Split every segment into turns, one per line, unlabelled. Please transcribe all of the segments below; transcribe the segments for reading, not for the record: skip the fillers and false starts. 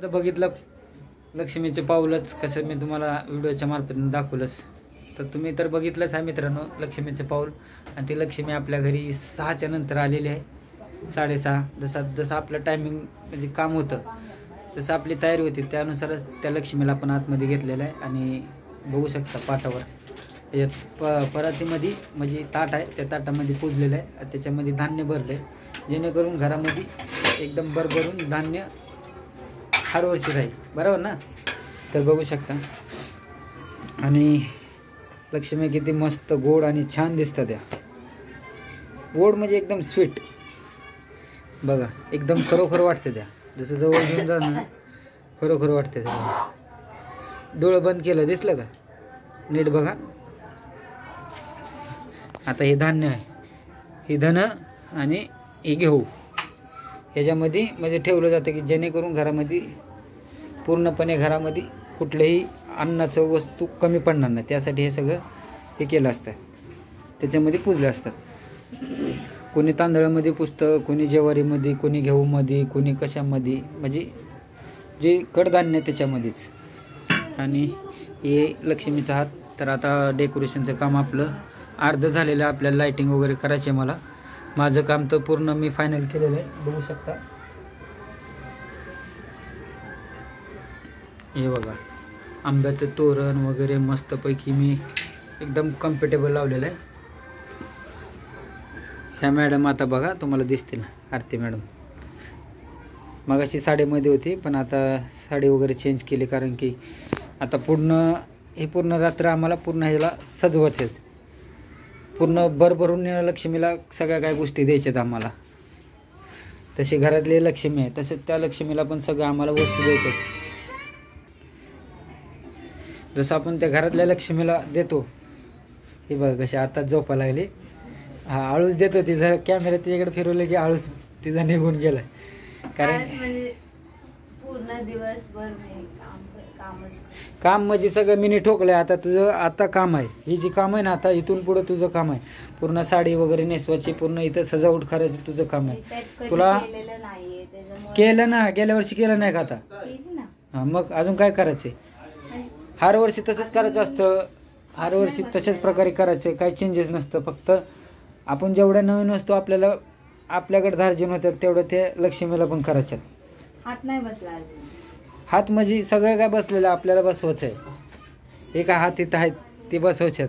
बघितलं लक्ष्मीचे पाऊलच कसं मी तुम्हाला व्हिडिओच्या मार्फत दाखवलंच, तर तुम्ही तर बघितलंच आहे मित्रांनो लक्ष्मीचे पाऊल. आणि ती लक्ष्मी आपल्या घरी 6च्या नंतर आलेली आहे, 6:30. जसं आपलं टायमिंग म्हणजे काम होतं जसं आपली तयारी होती त्यानुसारच त्या लक्ष्मीला आपण आतमध्ये घेतलेलं आहे. आणि बघू शकता पाटावर यात परातीमध्ये म्हणजे ताट आहे, त्या ताटामध्ये पुजलेलं आहे, त्याच्यामध्ये धान्य भरलं आहे जेणेकरून घरामध्ये एकदम भरभरून धान्य हर वर्षी राहील, बरोबर ना. तर बघू शकता. आणि लक्ष्मी किती मस्त गोड आणि छान दिसतात त्या. गोड म्हणजे एकदम स्वीट बघा, एकदम खरोखर वाटते त्या. जसं जवळ घेऊन जाणं ना खरोखर वाटते त्या. डोळं बंद केलं दिसलं का, नीट बघा. आता हे धान्य आहे, हे धन आणि हे घेऊ ह्याच्यामध्ये म्हणजे ठेवलं जातं की जेणेकरून घरामध्ये पूर्णपणे घरामध्ये कुठल्याही अन्नाचं वस्तू कमी पडणार नाही, त्यासाठी हे सगळं हे केलं असतं, त्याच्यामध्ये पुजलं असतात. कोणी तांदळामध्ये पुजतं, कोणी ज्वारीमध्ये, कोणी गहूमध्ये, कोणी कशामध्ये, म्हणजे जे कडधान्य त्याच्यामध्येच. आणि हे लक्ष्मीचा हात. तर आता डेकोरेशनचं काम आपलं अर्ध झालेलं आहे, आपल्याला लाईटिंग वगैरे करायची आहे. माझं काम तर पूर्ण मी फायनल केलेलं आहे, बघू शकता. हे बघा आंब्याचं तोरण वगैरे मस्तपैकी मी एकदम कम्फर्टेबल लावलेलं आहे. ह्या मॅडम आता बघा तुम्हाला दिसतील, आरती मॅडम. मगाशी साडीमध्ये होती पण आता साडी वगैरे चेंज केली, कारण की आता पूर्ण रात्र आम्हाला पूर्ण ह्याला सजवायचे आहेत, पूर्ण भरभरून लक्ष्मीला सगळ्या काय गोष्टी द्यायच्यात आम्हाला. तशी घरातली लक्ष्मी आहे तसेच त्या लक्ष्मीला पण सगळं आम्हाला वस्तू द्यायच्यात. जसं आपण त्या घरातल्या लक्ष्मीला देतो, हे बघा कशी आता झोपा लागली. हा आळूच देतो ती, जर कॅमेरा तिच्याकडे फिरवलं की आळूच तिचा निघून गेलाय. कारण
पूर्ण दिवसभर
काम म्हणजे सगळं मिनी ठोकलंय. आता तुझं आता काम आहे, ही जी काम आहे ना आता इथून पुढं तुझं काम आहे. पूर्ण साडी वगैरे नेसवायची, पूर्ण इथं सजावट करायची तुझं काम आहे. तुला केलं ना, गेल्या वर्षी केलं नाही का आता. हा मग अजून काय करायचंय. हर वर्षी तसंच करायचं असतं, हर वर्षी तशाच प्रकारे करायचं, काही चेंजेस नसतं. फक्त आपण जेवढ्या नवीन वस्तू आपल्याकडे धार्जिन होत्यात तेवढं ते लक्ष्मीला पण करायच्यात.
हात नाही बसला,
हात म्हणजे सगळं काय बसलेलं आपल्याला बसवायचं आहे. एका हात इथं आहेत ते बसवायच्यात.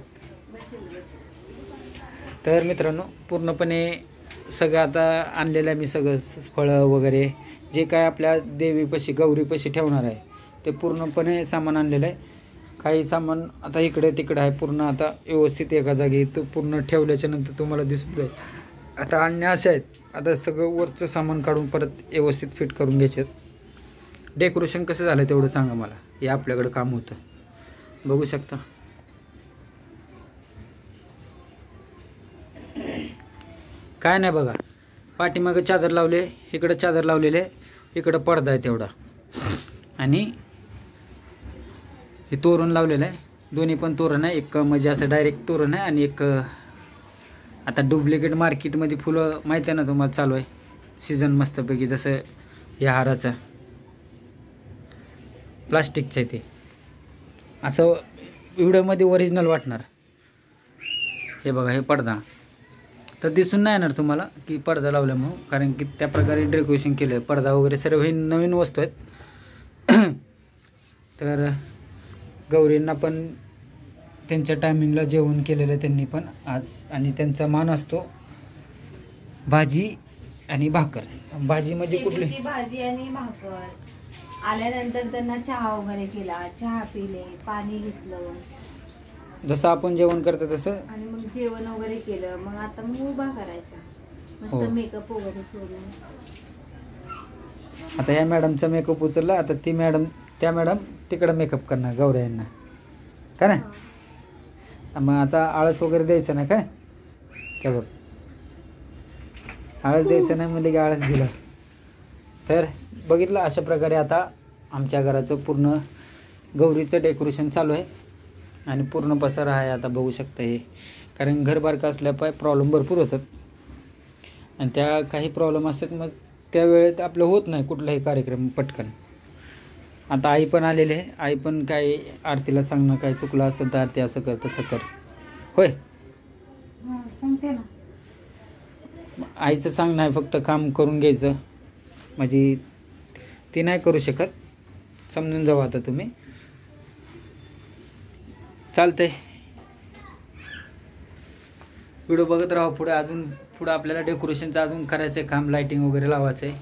तर मित्रांनो पूर्णपणे सगळं आता आणलेलं आहे मी, सगळं फळं वगैरे जे काय आपल्या देवीपाशी गौरीपाशी ठेवणार आहे ते पूर्णपणे सामान आणलेलं आहे. काही सामान आता इकडे तिकडे आहे, पूर्ण आता व्यवस्थित एका जागी तो पूर्ण ठेवल्याच्या नंतर तुम्हाला दिसत जाईल. आता आणणे असे आहेत, आता सगळं वरचं सामान काढून परत व्यवस्थित फिट करून घ्यायचे. डेकोरेशन कसं झालं तेवढं सांगा मला, हे आपल्याकडे काम होतं. बघू शकता काय नाही बघा, पाठीमागं चादर लावले, इकडं चादर लावलेले, इकडं पडदा आहे तेवढा, आणि हे तोरण लावलेलं आहे. दोन्ही पण तोरण आहे, एक म्हणजे असं डायरेक्ट तोरण आहे आणि एक आता डुप्लिकेट मार्केटमध्ये फुलं माहिती आहे ना तुम्हाला, चालू आहे सीझन मस्तपैकी. जसं या हाराचा प्लास्टिकचं आहे ते, असं व्हिडिओमध्ये ओरिजिनल वाटणार. हे बघा हे पडदा तर दिसून नाही येणार तुम्हाला की पडदा लावला म्हणून, कारण की त्या प्रकारे डेकोरेशन केलं आहे. पडदा वगैरे सर्व हे नवीन वस्तू आहेत. तर गौरींना पण त्यांच्या टायमिंगला जेवण केलेलं त्यांनी पण आज, आणि त्यांचा मान असतो भाजी आणि भाकर. भाजी म्हणजे कुठली
भाजी आणि भाकर. आल्यानंतर त्यांना चहा वगैरे केला, चहा पिले, पाणी घेतलं,
जसं आपण जेवण करतो तसं, आणि
मग जेवण वगैरे केलं. मग आता मग उभा करायचा मस्त मेकअप वगैरे करून.
आता ह्या मॅडमचा मेकअप उतरला, आता त्या मॅडम तिकडं मेकअप करणार गौऱ्या यांना का नाही. मग आता आळस वगैरे द्यायचं नाही काय, त्या बघ आळस द्यायचं नाही म्हणजे की आळस दिला. तर बघितलं अशा प्रकारे आता आमच्या घराचं पूर्ण गौरीचं डेकोरेशन चालू आहे आणि पूर्ण पसारा आहे. आता बघू शकता हे, कारण घर बारकं असल्यापाय प्रॉब्लेम भरपूर होतात आणि त्या काही प्रॉब्लेम असतात, मग त्या वेळेत आपलं होत नाही कुठलाही कार्यक्रम पटकन. आता आई पण आलेली आहे. आई पण काय आरतीला सांगणं, काय चुकलं असेल तर आरती असं कर तसं कर, होय.
सांगते ना.
आईचं सांगणं आहे फक्त काम करून घ्यायचं, म्हणजे ती नाही करू शकत. समजून जाऊ आता तुम्ही. चालतंय, व्हिडिओ बघत राहा. पुढं आपल्याला डेकोरेशनचं अजून करायचं आहे काम, लाईटिंग वगैरे लावायचं आहे.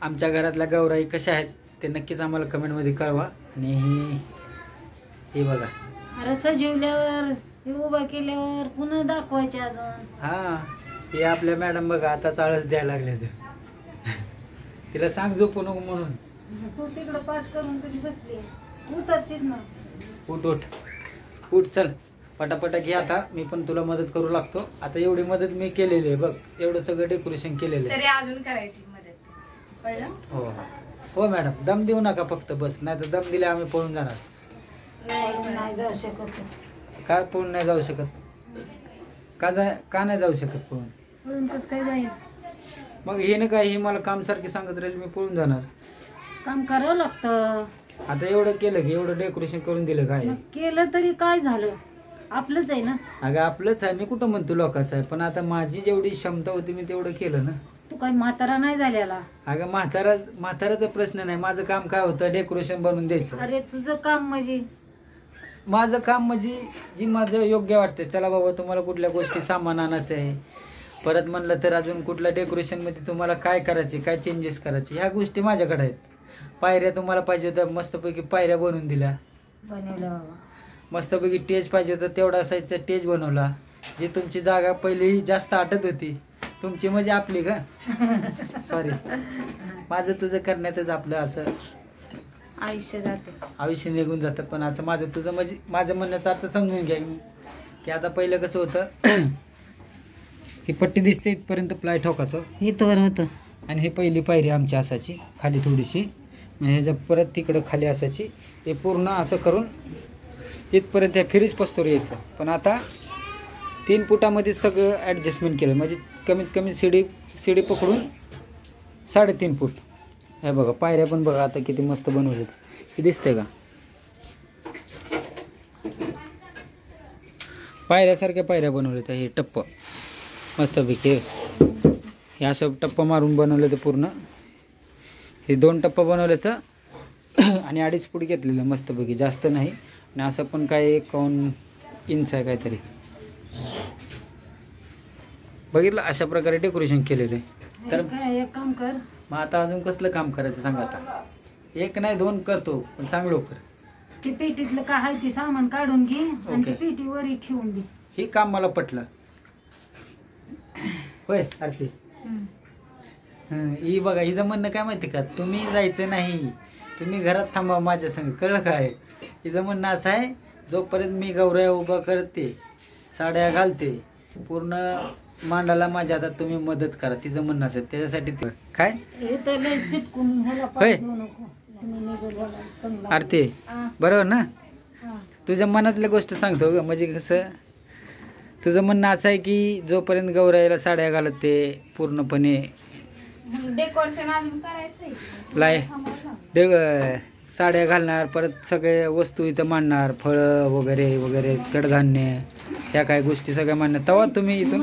आमच्या घरातल्या गौराई कशा आहेत ते नक्कीच आम्हाला कमेंटमध्ये कळवा. आणि हे बघा,
अरे सजवल्यावर उभा केल्यावर पुन्हा दाखवायचे अजून.
हां, हे आपल्या मॅडम बघा आता चाळच द्यायला लागले. तिला सांग झोपू नको म्हणून.
तू तिकडं पाठ करून कशी बसली, उतरतीच ना.
उठ चल पटापटा घे. आता मी पण तुला मदत करू लागतो. आता एवढी मदत मी केलेली आहे बघ, एवढं सगळं डेकोरेशन केलेलं आहे.
तरी अजून करायची मदत, कळलं?
हो हो मॅडम, दम देऊ नका फक्त बस, नाही तर दम दिले आम्ही पळून जाणार.
नाही जाऊ शकत.
का पळून नाही जाऊ शकत? का नाही जाऊ शकत पळून?
पळून कसं काय जाईल?
मग हे ना काय, ही मला काम सारखी सांगत राहील, मी पळून जाणार.
काम करावं लागतं.
आता एवढं केलं की, एवढं डेकोरेशन करून दिलं काय?
केलं तरी काय झालं, आपलंच आहे ना.
अगं आपलंच आहे, मी कुठं म्हणतो लोकांचं आहे, पण आता माझी जेवढी क्षमता होती मी तेवढं केलं ना.
तू काही म्हातारा नाही झालेला.
अगं म्हाताराचा प्रश्न नाही. माझं काम काय होतं, डेकोरेशन बनवून द्यायचं.
अरे तुझं काम म्हणजे?
माझं काम म्हणजे जी माझं योग्य वाटतं. चला बाबा, तुम्हाला कुठल्या गोष्टी सामान आणायचं आहे, परत म्हणलं तर अजून कुठल्या डेकोरेशनमध्ये तुम्हाला काय करायचे, काय चेंजेस करायचे, ह्या गोष्टी माझ्याकडे आहेत. पायऱ्या तुम्हाला पाहिजे होत्या, मस्तपैकी पायऱ्या बनवून दिल्या.
बनवलं बाबा.
मस्तपैकी टेज पाहिजे होतं, तेवढा साईजचा टेज बनवला. जी तुमची जागा पहिली जास्त आटत होती, तुमची म्हणजे आपली का, सॉरी, माझं तुझं करण्यातच आपलं असं
आयुष्य जाते,
आयुष्य निघून जातं. पण असं माझं तुझं म्हणजे माझं म्हणण्याचा अर्थ समजून घ्या की आता पहिलं कसं होतं, ही पट्टी दिसते इथपर्यंत प्लाय ठोकाचं
इथवर होतं,
आणि ही पहिली पायरी आमची असायची खाली थोडीशी, ह्याच्या परत तिकडं खाली असायची. हे पूर्ण असं करून इथपर्यंत ह्या फिरीज पस्तोर यायचं. पण आता 3 फुटामध्ये सगळं ॲडजस्टमेंट केलं, म्हणजे कमीत कमी शिडी पकडून 3.5 फूट. हे बघा पायऱ्या पण बघा आता किती मस्त बनवलेत, हे दिसतंय का, पायऱ्यासारख्या पायऱ्या बनवल्यात. हे टप्प मस्तपैकी हे असं टप्प मारून बनवलं ते पूर्ण. हे 2 टप्प बनवले तर आणि 2.5 फूट घेतलेलं मस्तपैकी, जास्त नाही. आणि असं पण काय 51 इंच आहे काहीतरी, बघितलं अशा प्रकारे डेकोरेशन केलेलं आहे. तर
एक काम कर,
मग आता अजून कसलं काम करायचं सांग. आता 1 नाही 2 करतो, पण सांग लवकर.
ते पेटीतलं काय आहे ते सामान काढून घे आणि ती पेटी वरी ठेवून दे.
हे काम मला पटलं, होय आरती. ही बघा, हिचं म्हणणं काय माहिती का, तुम्ही जायचं नाही, तुम्ही घरात थांबा माझ्या संग, कळलं काय. हिचं म्हणणं असं आहे, जोपर्यंत मी गौऱ्या उभा करते, साड्या घालते, पूर्ण मांडाला माझ्या हातात तुम्ही मदत करा, तिचं म्हणणं असेल. त्याच्यासाठी काय आरती बरोबर ना, तुझ्या मनातल्या गोष्ट सांगतो ग. म्हणजे कसं, तुझं म्हणणं असं आहे की जोपर्यंत गौराईला साड्या घालत ते पूर्णपणे
डेकोरेशन अजून
करायचंय, साड्या घालणार, परत सगळे वस्तू इथं मांडणार, फळं वगैरे वगैरे, कडधान्य, ह्या काय गोष्टी सगळ्या मांडणार. तेव्हा तुम्ही इथून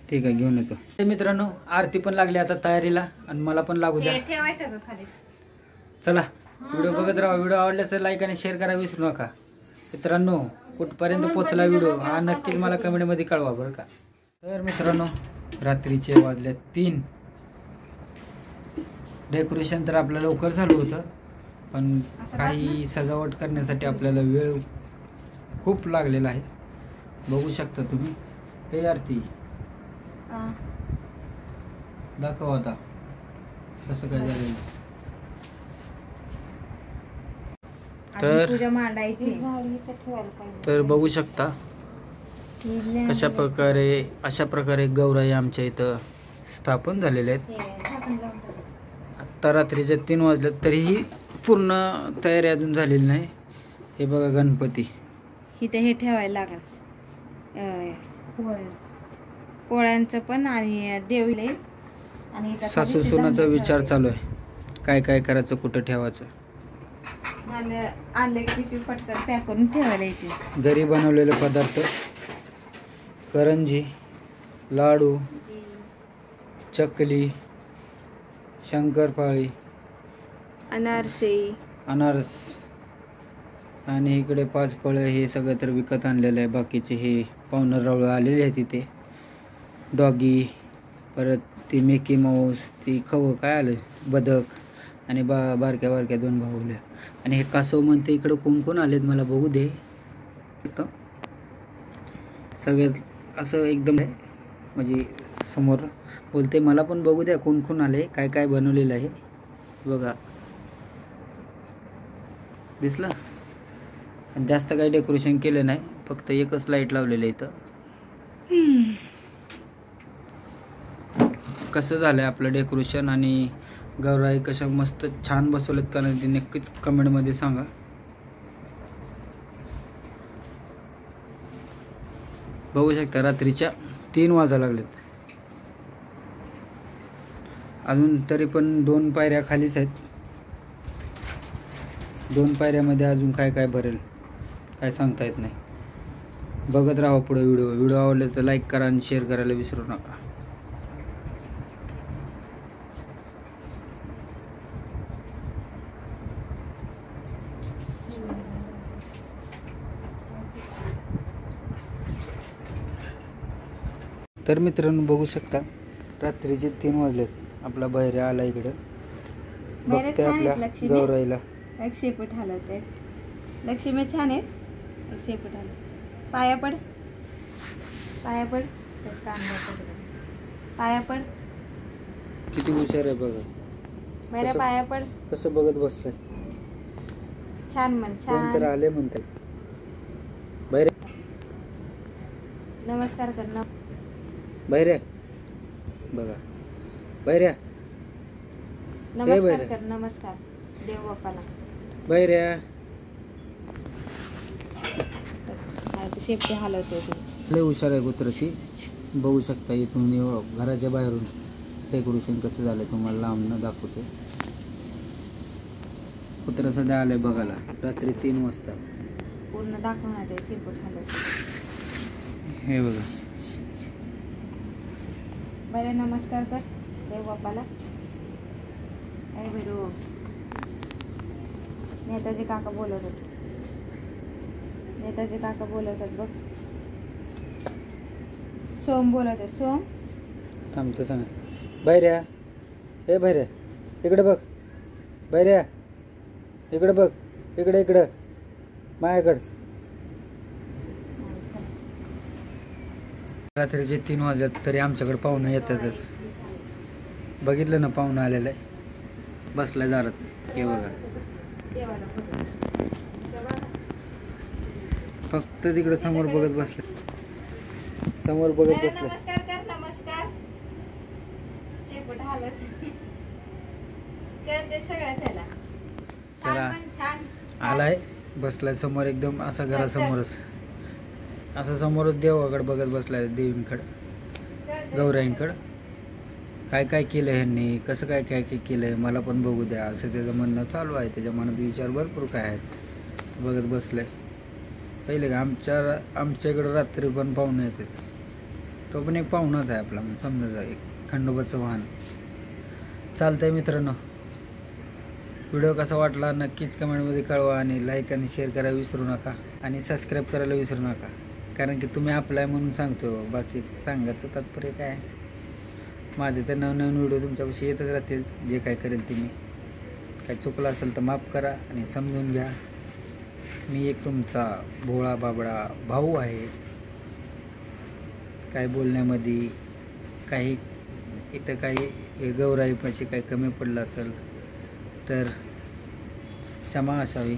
ठीक आहे घेऊन येतो. मित्रांनो, आरती पण लागली आता तयारीला आणि मला पण लागू द्या. चला व्हिडिओ बघत राहा. व्हिडिओ आवडल्यास लाईक आणि शेअर करायला विसरू नका. मित्रांनो, कुठपर्यंत पोचला व्हिडिओ हा नक्कीच मला कमेंटमध्ये कळवा बरं का. तर मित्रांनो, रात्रीचे वाजले 3. डेकोरेशन तर आपलं लवकर झालं होतं, पण काही सजावट करण्यासाठी आपल्याला वेळ खूप लागलेला आहे. बघू शकता तुम्ही. हे आरती दाखव आता कसं काय झालं. तर बघू शकता अशा प्रकारे गौराई आमच्या इथं स्थापन झालेले आहेत. आता रात्रीचे 3 वाजलेत तरीही पूर्ण तयारी अजून झालेली नाही. हे बघा गणपती
इथे हे ठेवायला लागेल, पोळ्यांचं पण आणि देवीले आणि इथं
सासू
खाली ते
सुनाचा
धान्य
विचार
ठेवलंय.
चालू आहे, काय काय करायचं, कुठं ठेवायचं.
आणले की पिशवी पटकन पॅक करून ठेवायला येते.
घरी बनवलेले पदार्थ, करंजी, लाडू, चकली, शंकरपाळी,
अनारसे,
अनारस आणि इकडे 5 फळं. हे सगळं तर विकत आणलेलं आहे. बाकीचे हे पाहुणं रावळं आलेले आहे तिथे. डॉगी, परत ती मिकी माऊस, ती खवं काय आलं, बदक आणि बारक्या बारक्या 2 भाऊल्या. आणि हे कासव म्हणते इकडं कोण कोण आलेत मला बघू दे. सगळ्यात असं एकदम म्हणजे समोर बोलते मला पण बघू द्या कोण कोण आले, काय काय बनवलेलं आहे बघा. दिसलं. आणि जास्त काही डेकोरेशन केलं नाही, फक्त एकच लाईट लावलेलं आहे इथं. कसं झालं आहे आपलं डेकोरेशन आणि गौराई कशा मस्त छान बसवलेत का नाही ते नक्कीच कमेंटमध्ये सांगा. बघू शकता रात्रीच्या 3 वाजा लागलेत. अजून तरी पण 2 पायऱ्या खालीच आहेत. 2 पायऱ्यामध्ये अजून काय काय भरेल काय सांगता येत नाही. बघत राहा पुढे व्हिडिओ आवडले तर लाईक करा आणि शेअर करायला विसरू नका. तर मित्रांनो बघू शकता रात्रीचे 3 वाजलेत. आपला बहिऱ्या आला इकडं, बघते आपल्या गौराईला.
एक शेपूट हलवते. लक्ष्मी छान आहेत. एक शेपूट हलव. पाया पड, पाया पड, पाया पड.
किती हुशार आहे बघा.
बहिऱ्या पाया पड.
कसं बघत बसलाय.
छान म्हण,
कोण तर
छान.
आले म्हणतात. बहिऱ्या
नमस्कार कर ना.
बहिऱ्या बघा. बहिऱ्या
नमस्कार
बहिऱ्या.
कर. नमस्कार देव बाप्पाला.
बहिऱ्या
शेपटी हलवते ती.
लय हुशार आहे कुत्रशी. बघू शकता इथून घराच्या बाहेरून डेकोरेशन कसं झालं तुम्हाला लांबनं दाखवते. कुत्र सध्या आलंय बघायला रात्री 3 वाजता.
पूर्ण दाखवणार ते शेपूट हलवते.
हे बघा.
बरं नमस्कार कर देव बाप्पाला. काय भेटू. नेताजी काका बोलवतात. नेताजी काका बोलवतात बघ. सोम बोलवतात. सोम
थांबतं सांगा. बहिऱ्या हे बहिऱ्या इकडे बघ. बहिऱ्या इकडे बघ. इकडे इकडं माझ्याकडं. रात्रीचे 3 वाजल्यात तरी आमच्याकडे पाहुणं येतातच. बघितलं ना पाहुणं आलेलं आहे बसलाय दारात. हे बघा फक्त तिकडे समोर बघत बसले. समोर बघत बसले.
नमस्कार कर. नमस्कार. शेपूट हलत करते सगळं त्याला.
त्याला
छान
आलाय बसलाय समोर एकदम असा घरासमोरच. असं समोरच देवाकडे बघत बसलाय. देवींकडं गौराईंकडं. काय काय केलं ह्यांनी, कसं काय काय काय केलंय मला पण बघू द्या असं त्याचं म्हणणं चालू आहे. त्याच्या मनात विचार भरपूर काय आहेत बघत बसलाय. पहिले का आमच्याकडं रात्री पण पाहुणे येतात. तो पण एक पाहुणाच आहे आपला समजा एक खंडोबाचं वाहन. चालतंय मित्रांनो. व्हिडिओ कसा वाटला नक्कीच कमेंटमध्ये कळवा आणि लाईक आणि शेअर करायला विसरू नका आणि सबस्क्राईब करायला विसरू नका. कारण की तुम्ही आपलाय म्हणून सांगतो. बाकी सांगायचं तात्पर्य काय. माझे तर नवनवीन व्हिडिओ तुमच्यापाशी येतच राहतील. जे काय करेल ते मी काय चुकलं असेल तर माफ करा आणि समजून घ्या. मी एक तुमचा भोळा बाबडा भाऊ आहे. काय बोलण्यामध्ये काही इथं काही गौराईपाशी काही कमी पडलं असेल तर क्षमा असावी.